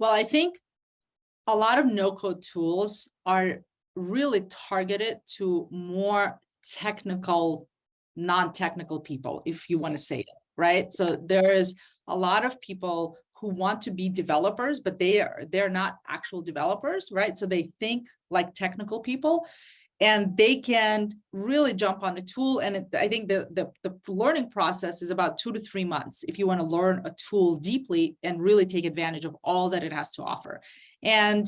Well, I think a lot of no-code tools are really targeted to more technical, non-technical people, if you want to say it, right? So there is a lot of people who want to be developers, but they're not actual developers, right? So they think like technical people, and they can really jump on the tool. And I think the learning process is about 2 to 3 months if you want to learn a tool deeply and really take advantage of all that it has to offer. And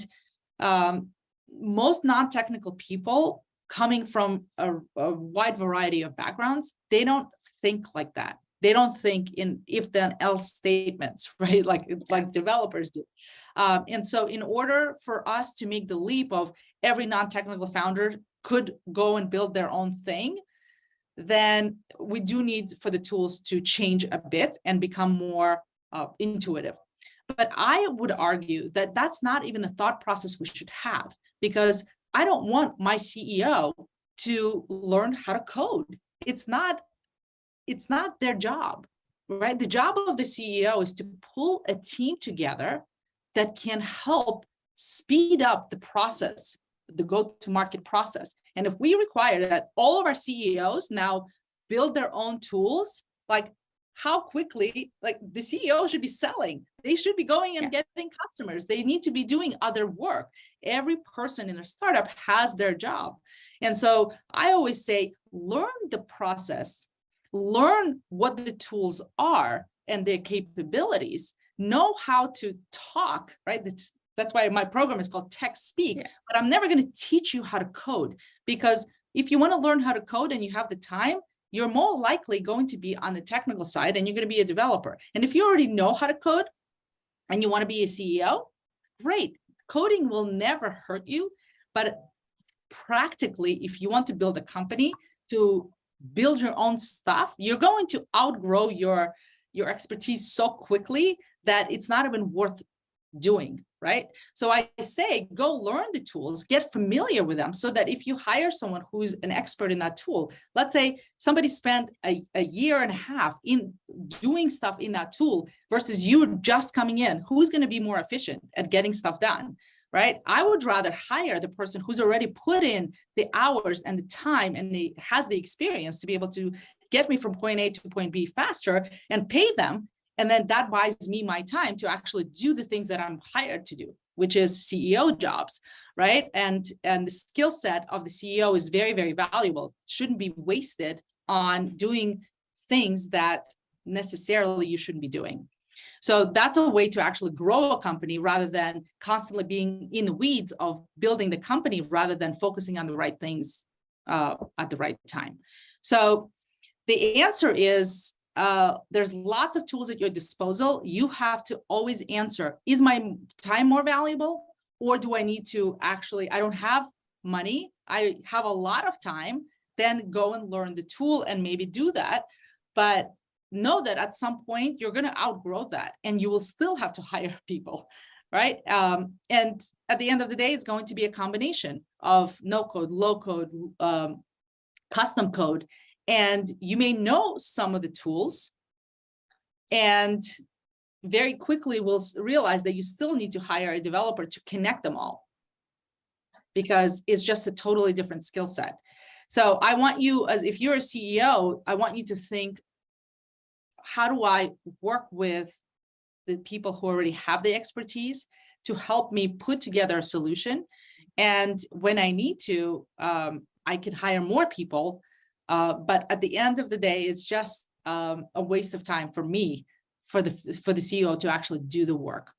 most non-technical people coming from a wide variety of backgrounds, they don't think like that. They don't think in if then else statements, right? Like developers do. And so in order for us to make the leap of every non-technical founder could go and build their own thing, then we do need for the tools to change a bit and become more intuitive. But I would argue that that's not even the thought process we should have, because I don't want my CEO to learn how to code. It's not their job, right? The job of the CEO is to pull a team together that can help speed up the process, the go-to-market process. And if we require that all of our CEOs now build their own tools, like how quickly, like the CEO should be selling. They should be going and getting customers. They need to be doing other work. Every person in a startup has their job. And so I always say, learn the process, learn what the tools are and their capabilities, know how to talk, right? That's why my program is called TechSpeak, but I'm never going to teach you how to code, because if you want to learn how to code and you have the time, you're more likely going to be on the technical side and you're going to be a developer. And if you already know how to code and you want to be a CEO, great. Coding will never hurt you. But practically, if you want to build a company, to build your own stuff, you're going to outgrow your expertise so quickly that it's not even worth doing, right? So I say, go learn the tools, get familiar with them, so that if you hire someone who's an expert in that tool, let's say somebody spent a year and a half in doing stuff in that tool versus you just coming in, who's going to be more efficient at getting stuff done, right? I would rather hire the person who's already put in the hours and the time and has the experience to be able to get me from point A to point B faster, and pay them. And then that buys me my time to actually do the things that I'm hired to do, which is CEO jobs, right? And the skill set of the CEO is very, very valuable. Shouldn't be wasted on doing things that necessarily you shouldn't be doing. So that's a way to actually grow a company, rather than constantly being in the weeds of building the company, rather than focusing on the right things at the right time. So the answer is, there's lots of tools at your disposal. You have to always answer, is my time more valuable, or do I need to actually, I don't have money, I have a lot of time, then go and learn the tool and maybe do that. But know that at some point you're going to outgrow that and you will still have to hire people, right? And at the end of the day, it's going to be a combination of no code, low code, custom code. And you may know some of the tools, and very quickly will realize that you still need to hire a developer to connect them all, because it's just a totally different skill set. So I want you, as if you're a CEO, I want you to think, how do I work with the people who already have the expertise to help me put together a solution? And when I need to, I could hire more people. But at the end of the day, it's just a waste of time for me, for the CEO to actually do the work.